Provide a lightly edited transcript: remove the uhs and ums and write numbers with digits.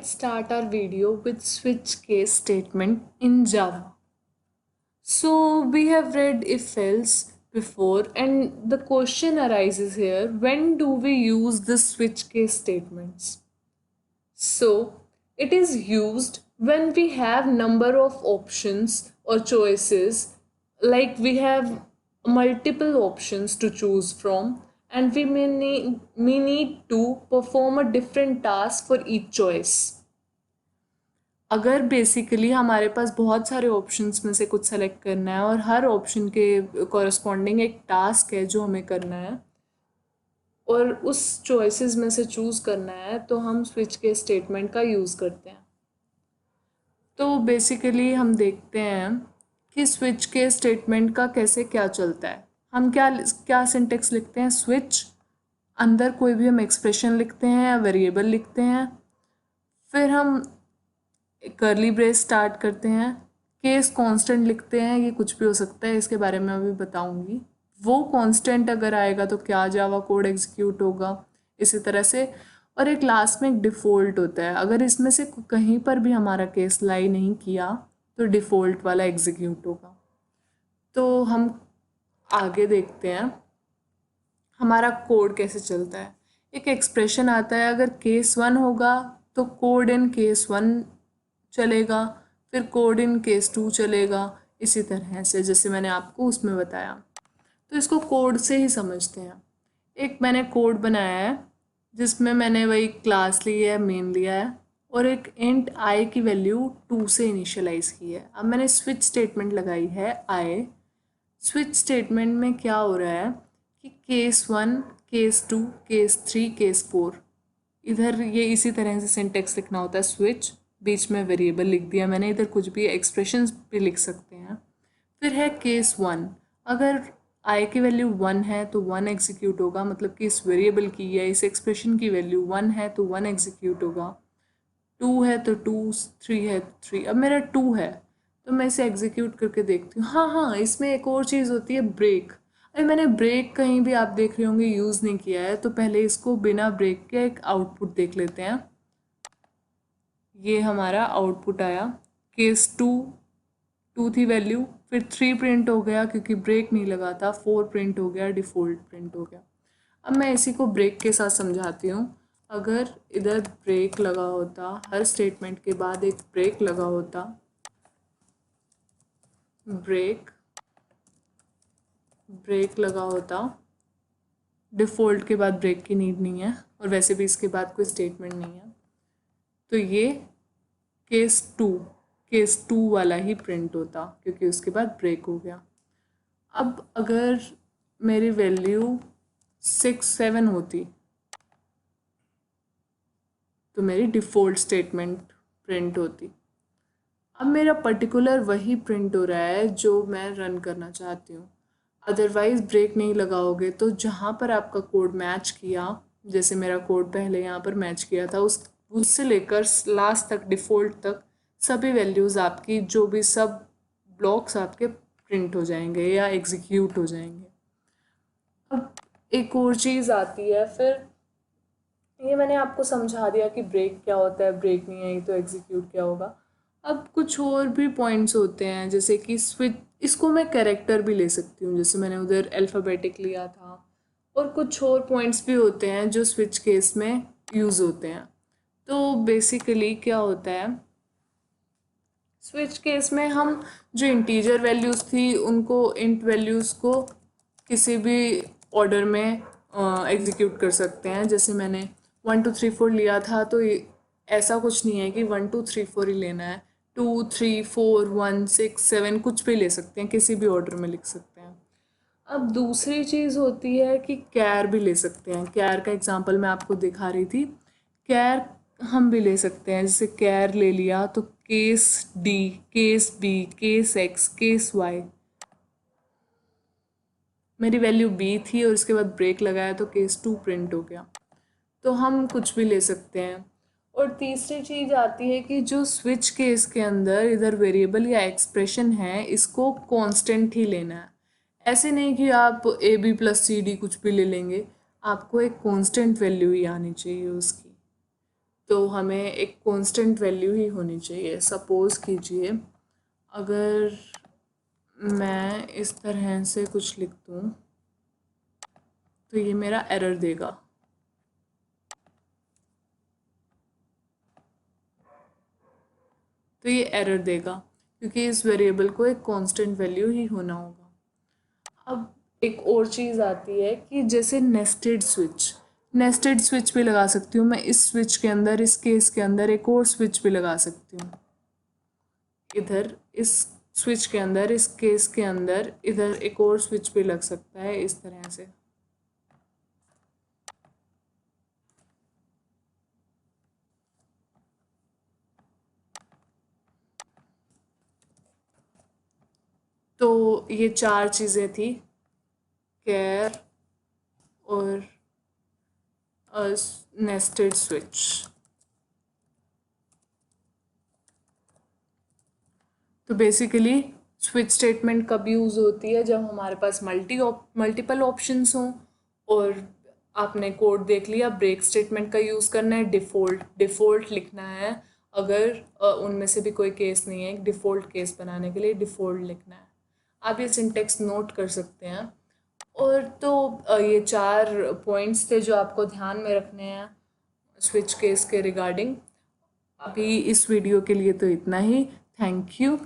Let's start our video with switch case statement in Java. So we have read if else before, and the question arises here, when do we use the switch case statements? So it is used when we have number of options or choices, like we have multiple options to choose from, and we need to perform a different task for each choice. अगर basically हमारे पास बहुत सारे options में से कुछ select करना है और हर ऑप्शन के कॉरस्पॉन्डिंग एक टास्क है जो हमें करना है और उस चॉइसेस में से चूज़ करना है, तो हम स्विच के स्टेटमेंट का यूज़ करते हैं। तो बेसिकली हम देखते हैं कि स्विच के स्टेटमेंट का कैसे क्या चलता है। हम क्या क्या सिंटेक्स लिखते हैं, स्विच, अंदर कोई भी हम एक्सप्रेशन लिखते हैं या वेरिएबल लिखते हैं, फिर हम कर्ली ब्रेस स्टार्ट करते हैं, केस कांस्टेंट लिखते हैं, ये कुछ भी हो सकता है, इसके बारे में अभी बताऊंगी। वो कांस्टेंट अगर आएगा तो क्या जावा कोड एग्जीक्यूट होगा, इसी तरह से। और एक लास्ट में एक डिफ़ॉल्ट होता है, अगर इसमें से कहीं पर भी हमारा केस लाई नहीं किया तो डिफ़ॉल्ट वाला एग्जीक्यूट होगा। तो हम आगे देखते हैं हमारा कोड कैसे चलता है। एक एक्सप्रेशन आता है, अगर केस 1 होगा तो कोड इन केस 1 चलेगा, फिर कोड इन केस 2 चलेगा, इसी तरह से जैसे मैंने आपको उसमें बताया। तो इसको कोड से ही समझते हैं। एक मैंने कोड बनाया है जिसमें मैंने वही क्लास ली है, मेन लिया है, और एक इंट आई की वैल्यू 2 से इनिशियलाइज की है। अब मैंने स्विच स्टेटमेंट लगाई है आई। स्विच स्टेटमेंट में क्या हो रहा है कि केस 1, केस 2, केस 3, केस 4, इधर ये इसी तरह से सिंटेक्स लिखना होता है। स्विच, बीच में वेरिएबल लिख दिया मैंने, इधर कुछ भी एक्सप्रेशंस भी लिख सकते हैं। फिर है केस 1, अगर आई की वैल्यू 1 है तो 1 एग्जीक्यूट होगा, मतलब कि इस वेरिएबल की या इस एक्सप्रेशन की वैल्यू 1 है तो 1 एग्जीक्यूट होगा। 2 है तो 2, 3 है तो 3। अब मेरा 2 है तो मैं इसे एग्जीक्यूट करके देखती हूँ। हाँ, इसमें एक और चीज़ होती है, ब्रेक। अरे मैंने ब्रेक कहीं भी आप देख रहे होंगे यूज़ नहीं किया है, तो पहले इसको बिना ब्रेक के एक आउटपुट देख लेते हैं। ये हमारा आउटपुट आया, केस 2 थी वैल्यू, फिर 3 प्रिंट हो गया क्योंकि ब्रेक नहीं लगा था, 4 प्रिंट हो गया, डिफ़ॉल्ट प्रिंट हो गया। अब मैं इसी को ब्रेक के साथ समझाती हूँ। अगर इधर ब्रेक लगा होता, हर स्टेटमेंट के बाद एक ब्रेक लगा होता, ब्रेक लगा होता, डिफ़ॉल्ट के बाद ब्रेक की नीड नहीं है और वैसे भी इसके बाद कोई स्टेटमेंट नहीं है, तो ये केस 2 वाला ही प्रिंट होता क्योंकि उसके बाद ब्रेक हो गया। अब अगर मेरी वैल्यू 6, 7 होती तो मेरी डिफ़ॉल्ट स्टेटमेंट प्रिंट होती। अब मेरा पर्टिकुलर वही प्रिंट हो रहा है जो मैं रन करना चाहती हूँ। अदरवाइज़ ब्रेक नहीं लगाओगे तो जहाँ पर आपका कोड मैच किया, जैसे मेरा कोड पहले यहाँ पर मैच किया था, उससे लेकर लास्ट तक, डिफ़ॉल्ट तक, सभी वैल्यूज़ आपकी, जो भी सब ब्लॉक्स आपके प्रिंट हो जाएंगे या एग्जीक्यूट हो जाएंगे। अब एक और चीज़ आती है, फिर ये मैंने आपको समझा दिया कि ब्रेक क्या होता है, ब्रेक नहीं आई तो एग्जीक्यूट क्या होगा। अब कुछ और भी पॉइंट्स होते हैं, जैसे कि स्विच, इसको मैं कैरेक्टर भी ले सकती हूँ, जैसे मैंने उधर अल्फ़ाबेटिक लिया था, और कुछ और पॉइंट्स भी होते हैं जो स्विच केस में यूज़ होते हैं। तो बेसिकली क्या होता है, स्विच केस में हम जो इंटीजर वैल्यूज़ थी उनको, इंट वैल्यूज़ को किसी भी ऑर्डर में एग्जीक्यूट कर सकते हैं। जैसे मैंने 1 2 3 4 लिया था, तो ऐसा कुछ नहीं है कि 1 2 3 4 ही लेना है, 2 3 4 1 6 7 कुछ भी ले सकते हैं, किसी भी ऑर्डर में लिख सकते हैं। अब दूसरी चीज़ होती है कि कैर भी ले सकते हैं। कैर का एग्जांपल मैं आपको दिखा रही थी। कैर हम भी ले सकते हैं, जैसे कैर ले लिया तो case D, case B, case X, case Y, मेरी वैल्यू बी थी और इसके बाद ब्रेक लगाया तो केस 2 प्रिंट हो गया। तो हम कुछ भी ले सकते हैं। और तीसरी चीज़ आती है कि जो स्विच केस के अंदर इधर वेरिएबल या एक्सप्रेशन है, इसको कांस्टेंट ही लेना है। ऐसे नहीं कि आप A B plus C D कुछ भी ले लेंगे, आपको एक कांस्टेंट वैल्यू ही आनी चाहिए उसकी। तो हमें एक कांस्टेंट वैल्यू ही होनी चाहिए। सपोज़ कीजिए अगर मैं इस तरह से कुछ लिख दूँ तो ये मेरा एरर देगा। तो ये एरर देगा क्योंकि इस वेरिएबल को एक कांस्टेंट वैल्यू ही होना होगा। अब एक और चीज़ आती है कि जैसे नेस्टेड स्विच भी लगा सकती हूँ मैं। इस स्विच के अंदर, इस केस के अंदर एक और स्विच भी लगा सकती हूँ। इधर इस स्विच के अंदर, इस केस के अंदर इधर एक और स्विच भी लग सकता है इस तरह से। तो ये चार चीज़ें थी, केयर और नेस्टेड स्विच। तो बेसिकली स्विच स्टेटमेंट कब यूज़ होती है? जब हमारे पास मल्टीपल ऑप्शंस हों और आपने कोड देख लिया, ब्रेक स्टेटमेंट का यूज़ करना है, डिफ़ॉल्ट लिखना है। अगर उनमें से भी कोई केस नहीं है, एक डिफ़ॉल्ट केस बनाने के लिए डिफ़ॉल्ट लिखना है। आप ये सिंटेक्स नोट कर सकते हैं। और तो ये चार पॉइंट्स थे जो आपको ध्यान में रखने हैं स्विच केस के रिगार्डिंग। अभी इस वीडियो के लिए तो इतना ही। Thank you.